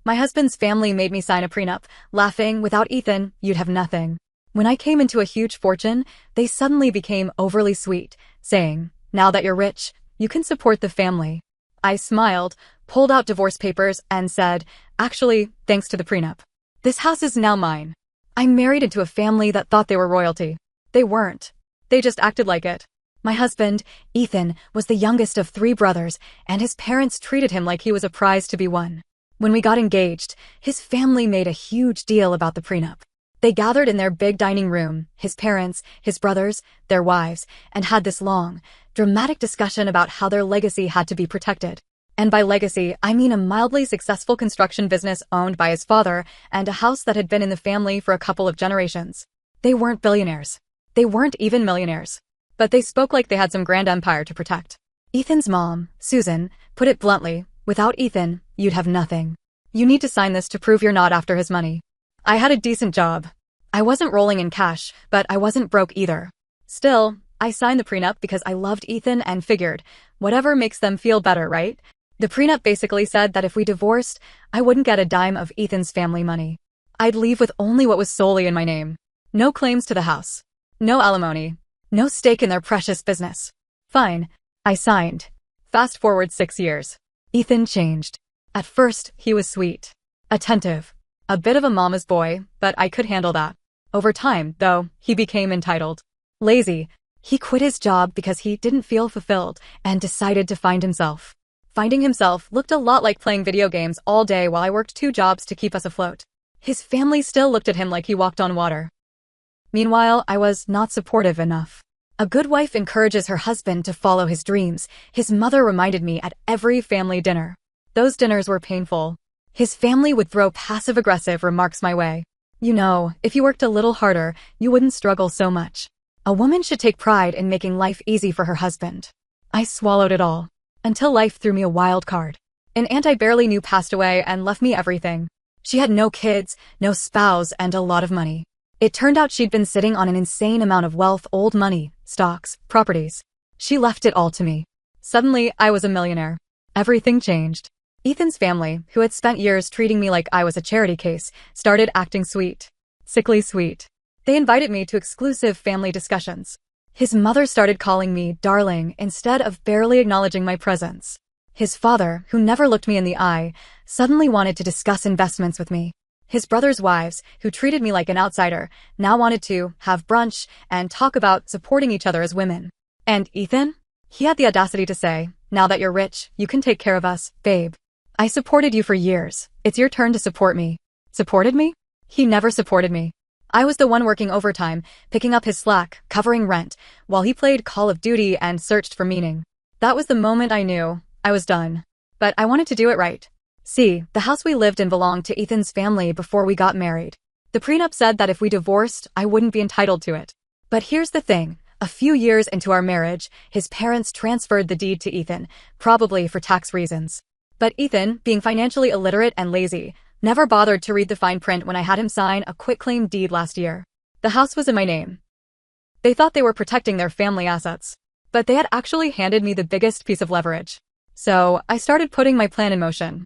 My husband's family made me sign a prenup, laughing, without Ethan, you'd have nothing. When I came into a huge fortune, they suddenly became overly sweet, saying, now that you're rich, you can support the family. I smiled, pulled out divorce papers, and said, actually, thanks to the prenup. This house is now mine. I married into a family that thought they were royalty. They weren't. They just acted like it. My husband, Ethan, was the youngest of 3 brothers, and his parents treated him like he was a prize to be won. When we got engaged, his family made a huge deal about the prenup. They gathered in their big dining room, his parents, his brothers, their wives, and had this long, dramatic discussion about how their legacy had to be protected. And by legacy, I mean a mildly successful construction business owned by his father and a house that had been in the family for a couple of generations. They weren't billionaires. They weren't even millionaires. But they spoke like they had some grand empire to protect. Ethan's mom, Susan, put it bluntly, without Ethan, you'd have nothing. You need to sign this to prove you're not after his money. I had a decent job. I wasn't rolling in cash, but I wasn't broke either. Still, I signed the prenup because I loved Ethan and figured, whatever makes them feel better, right? The prenup basically said that if we divorced, I wouldn't get a dime of Ethan's family money. I'd leave with only what was solely in my name. No claims to the house. No alimony. No stake in their precious business. Fine. I signed. Fast forward 6 years. Ethan changed. At first, he was sweet. Attentive. A bit of a mama's boy, but I could handle that. Over time, though, he became entitled. Lazy. He quit his job because he didn't feel fulfilled and decided to find himself. Finding himself looked a lot like playing video games all day while I worked 2 jobs to keep us afloat. His family still looked at him like he walked on water. Meanwhile, I was not supportive enough. A good wife encourages her husband to follow his dreams. His mother reminded me at every family dinner. Those dinners were painful. His family would throw passive-aggressive remarks my way. You know, if you worked a little harder, you wouldn't struggle so much. A woman should take pride in making life easy for her husband. I swallowed it all. Until life threw me a wild card. An aunt I barely knew passed away and left me everything. She had no kids, no spouse, and a lot of money. It turned out she'd been sitting on an insane amount of wealth, old money, stocks, properties. She left it all to me. Suddenly, I was a millionaire. Everything changed. Ethan's family, who had spent years treating me like I was a charity case, started acting sweet. Sickly sweet. They invited me to exclusive family discussions. His mother started calling me darling instead of barely acknowledging my presence. His father, who never looked me in the eye, suddenly wanted to discuss investments with me. His brother's wives, who treated me like an outsider, now wanted to have brunch and talk about supporting each other as women. And Ethan? He had the audacity to say, now that you're rich, you can take care of us, babe. I supported you for years. It's your turn to support me. Supported me? He never supported me. I was the one working overtime, picking up his slack, covering rent, while he played Call of Duty and searched for meaning. That was the moment I knew I was done. But I wanted to do it right. See, the house we lived in belonged to Ethan's family before we got married. The prenup said that if we divorced, I wouldn't be entitled to it. But here's the thing. A few years into our marriage, his parents transferred the deed to Ethan, probably for tax reasons. But Ethan, being financially illiterate and lazy, never bothered to read the fine print when I had him sign a quitclaim deed last year. The house was in my name. They thought they were protecting their family assets. But they had actually handed me the biggest piece of leverage. So, I started putting my plan in motion.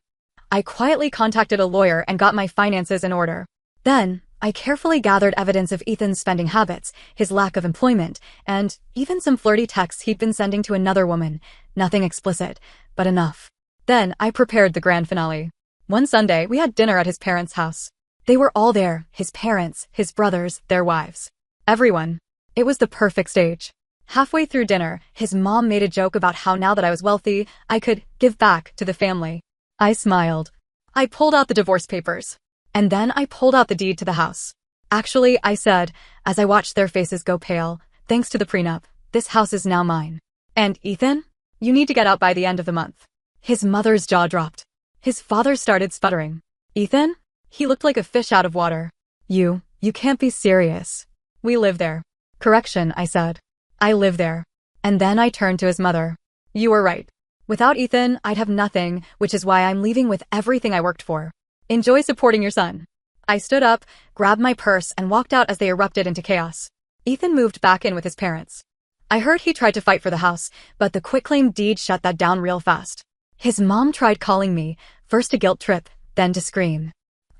I quietly contacted a lawyer and got my finances in order. Then, I carefully gathered evidence of Ethan's spending habits, his lack of employment, and even some flirty texts he'd been sending to another woman. Nothing explicit, but enough. Then, I prepared the grand finale. One Sunday, we had dinner at his parents' house. They were all there, his parents, his brothers, their wives. Everyone. It was the perfect stage. Halfway through dinner, his mom made a joke about how now that I was wealthy, I could give back to the family. I smiled. I pulled out the divorce papers. And then I pulled out the deed to the house. Actually, I said, as I watched their faces go pale, thanks to the prenup, this house is now mine. And Ethan? You need to get out by the end of the month. His mother's jaw dropped. His father started sputtering. Ethan? He looked like a fish out of water. You can't be serious. We live there. Correction, I said. I live there. And then I turned to his mother. You were right. Without Ethan, I'd have nothing, which is why I'm leaving with everything I worked for. Enjoy supporting your son. I stood up, grabbed my purse, and walked out as they erupted into chaos. Ethan moved back in with his parents. I heard he tried to fight for the house, but the quitclaim deed shut that down real fast. His mom tried calling me, first a guilt trip, then to scream.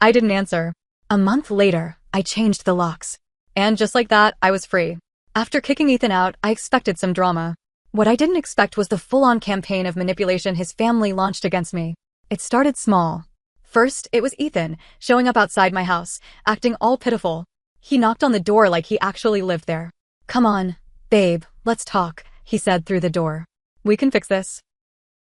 I didn't answer. A month later, I changed the locks. And just like that, I was free. After kicking Ethan out, I expected some drama. What I didn't expect was the full-on campaign of manipulation his family launched against me. It started small. First, it was Ethan, showing up outside my house, acting all pitiful. He knocked on the door like he actually lived there. "Come on, babe, let's talk," he said through the door. "We can fix this.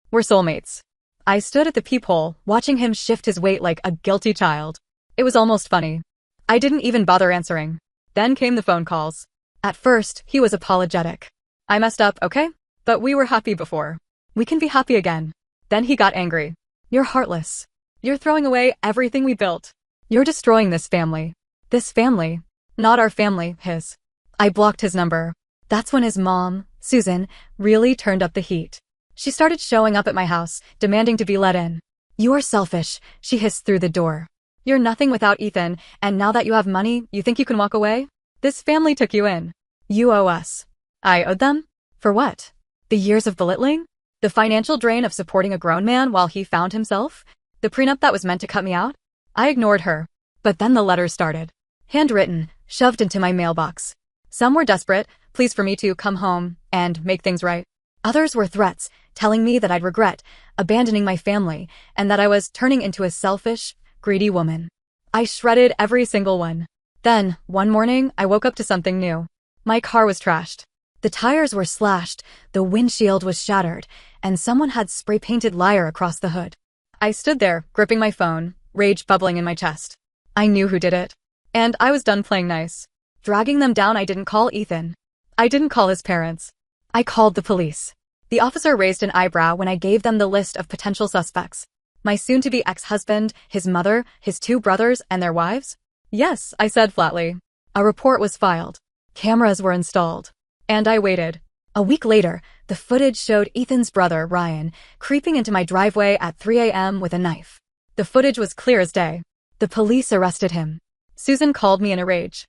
We're soulmates." I stood at the peephole, watching him shift his weight like a guilty child. It was almost funny. I didn't even bother answering. Then came the phone calls. At first, he was apologetic. "I messed up, okay? But we were happy before. We can be happy again." Then he got angry. "You're heartless. You're throwing away everything we built. You're destroying this family. This family. Not our family, his." I blocked his number. That's when his mom, Susan, really turned up the heat. She started showing up at my house, demanding to be let in. "You are selfish," she hissed through the door. "You're nothing without Ethan, and now that you have money, you think you can walk away? This family took you in. You owe us." I owed them? For what? The years of belittling? The financial drain of supporting a grown man while he found himself? The prenup that was meant to cut me out? I ignored her. But then the letters started. Handwritten, shoved into my mailbox. Some were desperate, pleas for me to come home and make things right. Others were threats, telling me that I'd regret abandoning my family and that I was turning into a selfish, greedy woman. I shredded every single one. Then, one morning, I woke up to something new. My car was trashed. The tires were slashed, the windshield was shattered, and someone had spray-painted liar across the hood. I stood there, gripping my phone, rage bubbling in my chest. I knew who did it. And I was done playing nice. Dragging them down, I didn't call Ethan. I didn't call his parents. I called the police. The officer raised an eyebrow when I gave them the list of potential suspects. My soon-to-be ex-husband, his mother, his 2 brothers, and their wives? Yes, I said flatly. A report was filed. Cameras were installed. And I waited. A week later, the footage showed Ethan's brother, Ryan, creeping into my driveway at 3 a.m. with a knife. The footage was clear as day. The police arrested him. Susan called me in a rage.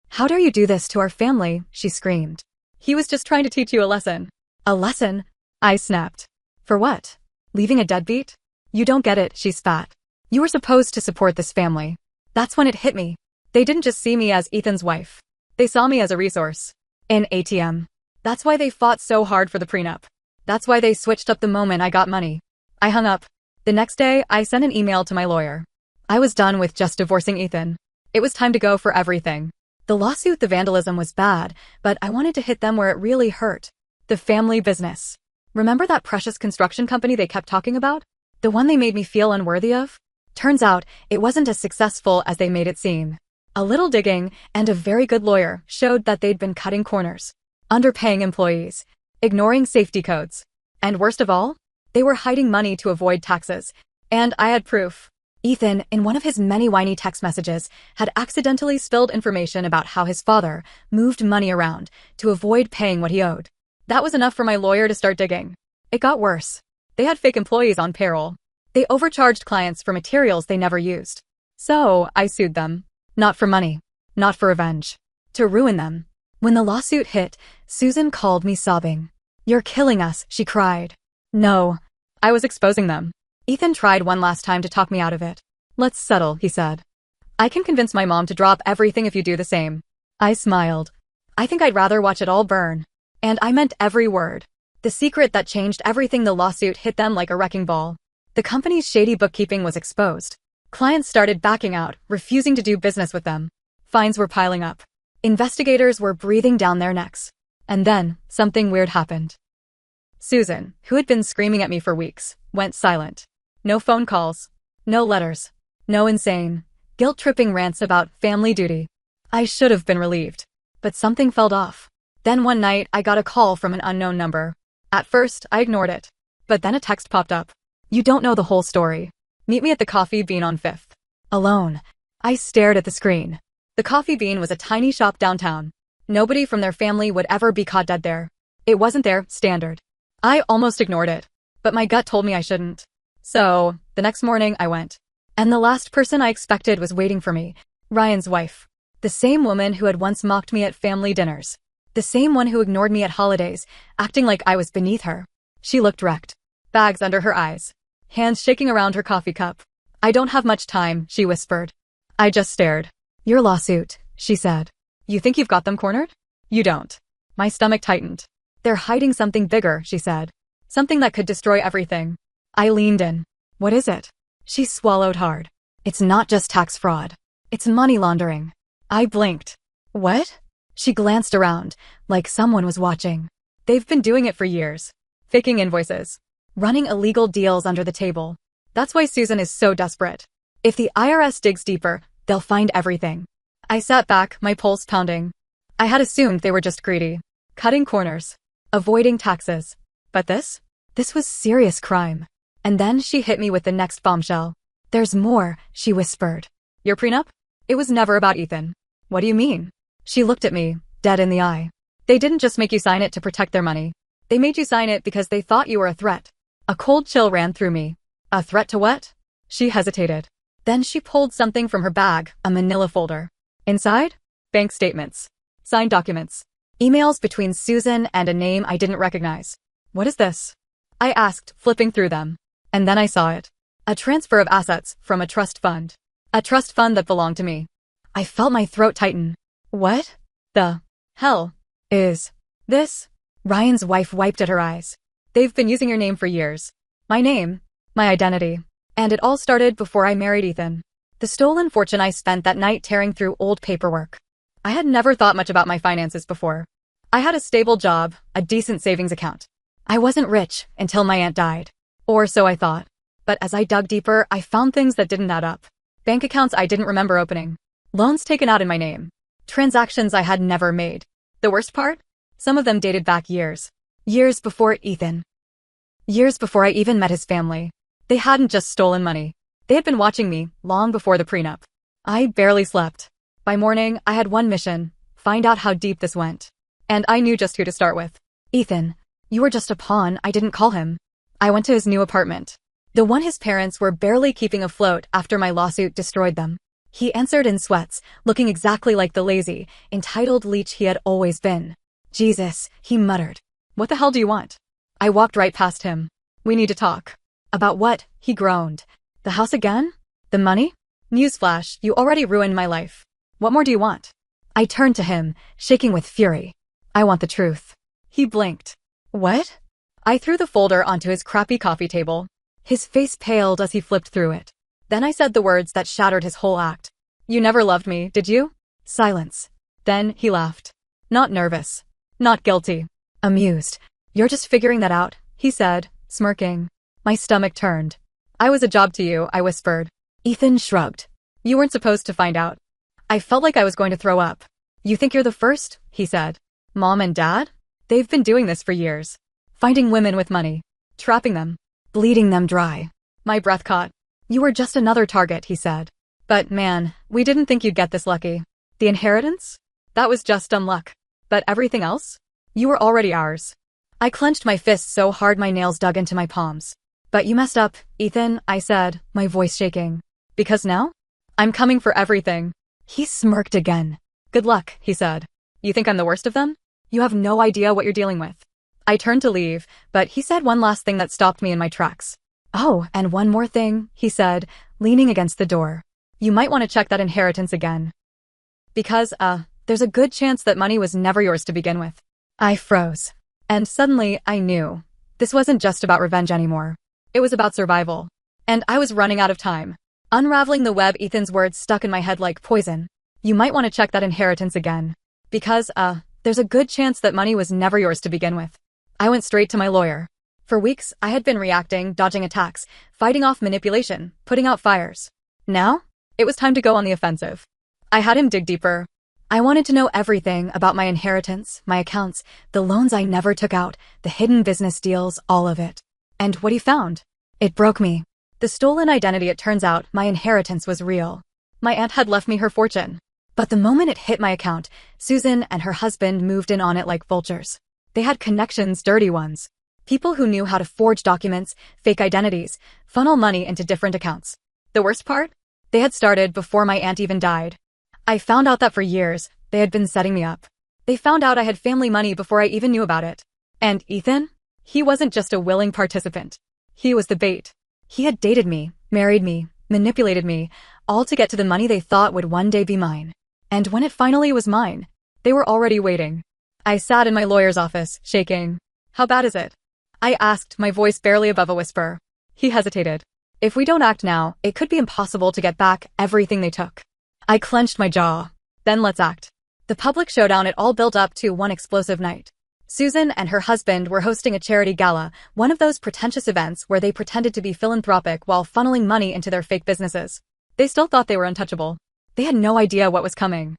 "How dare you do this to our family?" she screamed. "He was just trying to teach you a lesson." "A lesson?" I snapped. "For what? Leaving a deadbeat? You don't get it," she spat. "You were supposed to support this family." That's when it hit me. They didn't just see me as Ethan's wife. They saw me as a resource. An ATM. That's why they fought so hard for the prenup. That's why they switched up the moment I got money. I hung up. The next day, I sent an email to my lawyer. I was done with just divorcing Ethan. It was time to go for everything. The lawsuit, the vandalism was bad, but I wanted to hit them where it really hurt. The family business. Remember that precious construction company they kept talking about? The one they made me feel unworthy of? Turns out, it wasn't as successful as they made it seem. A little digging, and a very good lawyer showed that they'd been cutting corners, underpaying employees, ignoring safety codes. And worst of all, they were hiding money to avoid taxes. And I had proof. Ethan, in one of his many whiny text messages, had accidentally spilled information about how his father moved money around to avoid paying what he owed. That was enough for my lawyer to start digging. It got worse. They had fake employees on payroll. They overcharged clients for materials they never used. So, I sued them. Not for money. Not for revenge. To ruin them. When the lawsuit hit, Susan called me sobbing. "You're killing us," she cried. No. I was exposing them. Ethan tried one last time to talk me out of it. "Let's settle," he said. "I can convince my mom to drop everything if you do the same." I smiled. "I think I'd rather watch it all burn." And I meant every word. The secret that changed everything, the lawsuit hit them like a wrecking ball. The company's shady bookkeeping was exposed. Clients started backing out, refusing to do business with them. Fines were piling up. Investigators were breathing down their necks. And then, something weird happened. Susan, who had been screaming at me for weeks, went silent. No phone calls. No letters. No insane, guilt-tripping rants about family duty. I should have been relieved. But something felt off. Then one night, I got a call from an unknown number. At first, I ignored it. But then a text popped up. "You don't know the whole story. Meet me at the Coffee Bean on 5th. Alone. I stared at the screen. The Coffee Bean was a tiny shop downtown. Nobody from their family would ever be caught dead there. It wasn't their standard. I almost ignored it. But my gut told me I shouldn't. So, the next morning I went. And the last person I expected was waiting for me. Ryan's wife. The same woman who had once mocked me at family dinners. The same one who ignored me at holidays, acting like I was beneath her. She looked wrecked. Bags under her eyes. Hands shaking around her coffee cup. I don't have much time, she whispered. I just stared. Your lawsuit, she said. You think you've got them cornered? You don't. My stomach tightened. They're hiding something bigger, she said. Something that could destroy everything. I leaned in. What is it? She swallowed hard. It's not just tax fraud. It's money laundering. I blinked. What? She glanced around, like someone was watching. They've been doing it for years. Faking invoices. Running illegal deals under the table. That's why Susan is so desperate. If the IRS digs deeper, they'll find everything. I sat back, my pulse pounding. I had assumed they were just greedy. Cutting corners. Avoiding taxes. But this? This was serious crime. And then she hit me with the next bombshell. There's more, she whispered. Your prenup? It was never about Ethan. What do you mean? She looked at me, dead in the eye. They didn't just make you sign it to protect their money. They made you sign it because they thought you were a threat. A cold chill ran through me. A threat to what? She hesitated. Then she pulled something from her bag, a manila folder. Inside? Bank statements. Signed documents. Emails between Susan and a name I didn't recognize. What is this? I asked, flipping through them. And then I saw it. A transfer of assets from a trust fund. A trust fund that belonged to me. I felt my throat tighten. What the hell is this? Ryan's wife wiped at her eyes. They've been using your name for years. My name, my identity. And it all started before I married Ethan. The stolen fortune I spent that night tearing through old paperwork. I had never thought much about my finances before. I had a stable job, a decent savings account. I wasn't rich until my aunt died. Or so I thought. But as I dug deeper, I found things that didn't add up. Bank accounts I didn't remember opening. Loans taken out in my name. Transactions I had never made. The worst part? Some of them dated back years. Years before Ethan. Years before I even met his family. They hadn't just stolen money. They had been watching me long before the prenup. I barely slept. By morning, I had one mission. Find out how deep this went. And I knew just who to start with. Ethan, you were just a pawn, I didn't call him. I went to his new apartment. The one his parents were barely keeping afloat after my lawsuit destroyed them. He answered in sweats, looking exactly like the lazy, entitled leech he had always been. Jesus, he muttered. What the hell do you want? I walked right past him. We need to talk. About what? He groaned. The house again? The money? Newsflash, you already ruined my life. What more do you want? I turned to him, shaking with fury. I want the truth. He blinked. What? I threw the folder onto his crappy coffee table. His face paled as he flipped through it. Then I said the words that shattered his whole act. You never loved me, did you? Silence. Then he laughed. Not nervous. Not guilty. Amused. You're just figuring that out, he said, smirking. My stomach turned. I was a job to you, I whispered. Ethan shrugged. You weren't supposed to find out. I felt like I was going to throw up. You think you're the first? He said. Mom and Dad? They've been doing this for years. Finding women with money. Trapping them. Bleeding them dry. My breath caught. You were just another target, he said. But man, we didn't think you'd get this lucky. The inheritance? That was just dumb luck. But everything else? You were already ours. I clenched my fists so hard my nails dug into my palms. But you messed up, Ethan, I said, my voice shaking. Because now? I'm coming for everything. He smirked again. Good luck, he said. You think I'm the worst of them? You have no idea what you're dealing with. I turned to leave, but he said one last thing that stopped me in my tracks. Oh, and one more thing, he said, leaning against the door. You might want to check that inheritance again. Because, there's a good chance that money was never yours to begin with. I froze. And suddenly, I knew. This wasn't just about revenge anymore. It was about survival. And I was running out of time. Unraveling the web, Ethan's words stuck in my head like poison. You might want to check that inheritance again. Because, there's a good chance that money was never yours to begin with. I went straight to my lawyer. For weeks, I had been reacting, dodging attacks, fighting off manipulation, putting out fires. Now, it was time to go on the offensive. I had him dig deeper. I wanted to know everything about my inheritance, my accounts, the loans I never took out, the hidden business deals, all of it. And what he found? It broke me. The stolen identity, it turns out, my inheritance was real. My aunt had left me her fortune. But the moment it hit my account, Susan and her husband moved in on it like vultures. They had connections, dirty ones. People who knew how to forge documents, fake identities, funnel money into different accounts. The worst part? They had started before my aunt even died. I found out that for years, they had been setting me up. They found out I had family money before I even knew about it. And Ethan? He wasn't just a willing participant. He was the bait. He had dated me, married me, manipulated me, all to get to the money they thought would one day be mine. And when it finally was mine, they were already waiting. I sat in my lawyer's office, shaking. How bad is it? I asked, my voice barely above a whisper. He hesitated. If we don't act now, it could be impossible to get back everything they took. I clenched my jaw. Then let's act. The public showdown, it all built up to one explosive night. Susan and her husband were hosting a charity gala, one of those pretentious events where they pretended to be philanthropic while funneling money into their fake businesses. They still thought they were untouchable. They had no idea what was coming.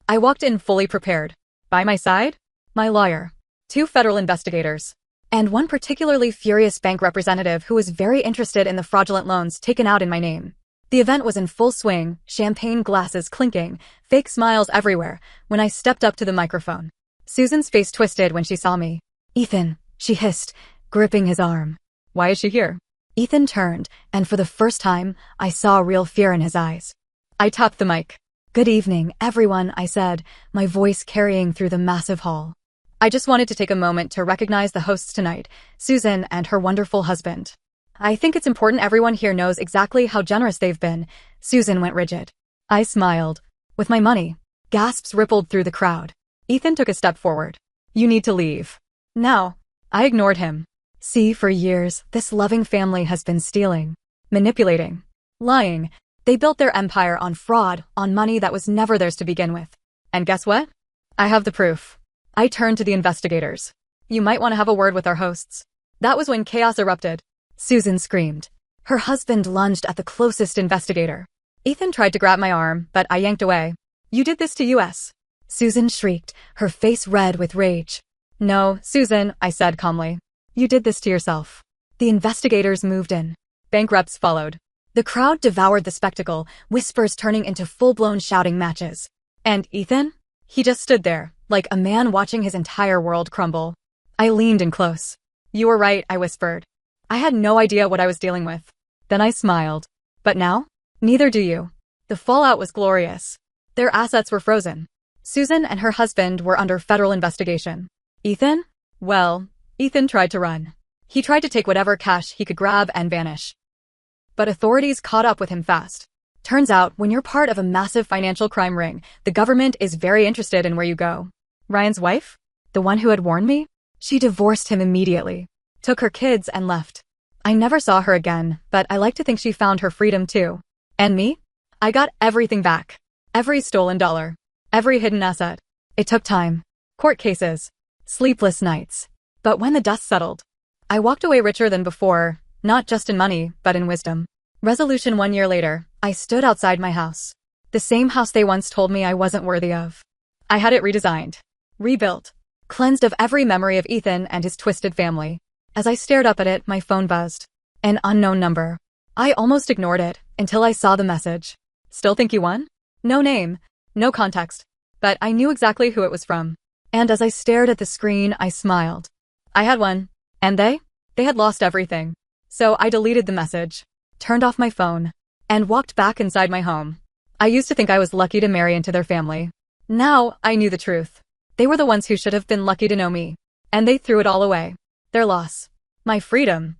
I walked in fully prepared. By my side, my lawyer, 2 federal investigators, and one particularly furious bank representative who was very interested in the fraudulent loans taken out in my name. The event was in full swing, champagne glasses clinking, fake smiles everywhere, when I stepped up to the microphone. Susan's face twisted when she saw me. "Ethan," she hissed, gripping his arm. "Why is she here?" Ethan turned, and for the first time, I saw real fear in his eyes. I tapped the mic. "Good evening, everyone," I said, my voice carrying through the massive hall. "I just wanted to take a moment to recognize the hosts tonight, Susan and her wonderful husband. I think it's important everyone here knows exactly how generous they've been." Susan went rigid. I smiled. "With my money." Gasps rippled through the crowd. Ethan took a step forward. "You need to leave. Now." I ignored him. "See, for years, this loving family has been stealing, manipulating, lying. They built their empire on fraud, on money that was never theirs to begin with. And guess what? I have the proof." I turned to the investigators. "You might want to have a word with our hosts." That was when chaos erupted. Susan screamed. Her husband lunged at the closest investigator. Ethan tried to grab my arm, but I yanked away. "You did this to us." Susan shrieked, her face red with rage. "No, Susan," I said calmly. "You did this to yourself." The investigators moved in. Bank reps followed. The crowd devoured the spectacle, whispers turning into full-blown shouting matches. And Ethan? He just stood there, like a man watching his entire world crumble. I leaned in close. "You were right," I whispered. I had no idea what I was dealing with. Then I smiled. "But now? Neither do you." The fallout was glorious. Their assets were frozen. Susan and her husband were under federal investigation. Ethan? Well, Ethan tried to run. He tried to take whatever cash he could grab and vanish. But authorities caught up with him fast. Turns out, when you're part of a massive financial crime ring, the government is very interested in where you go. Ryan's wife? The one who had warned me? She divorced him immediately. Took her kids and left. I never saw her again, but I like to think she found her freedom too. And me? I got everything back. Every stolen dollar. Every hidden asset. It took time. Court cases. Sleepless nights. But when the dust settled, I walked away richer than before, not just in money, but in wisdom. Resolution 1 year later, I stood outside my house. The same house they once told me I wasn't worthy of. I had it redesigned. Rebuilt. Cleansed of every memory of Ethan and his twisted family. As I stared up at it, my phone buzzed. An unknown number. I almost ignored it, until I saw the message. "Still think you won?" No name. No context. But I knew exactly who it was from. And as I stared at the screen, I smiled. I had won. And they? They had lost everything. So I deleted the message, turned off my phone, and walked back inside my home. I used to think I was lucky to marry into their family. Now, I knew the truth. They were the ones who should have been lucky to know me. And they threw it all away. Their loss. My freedom.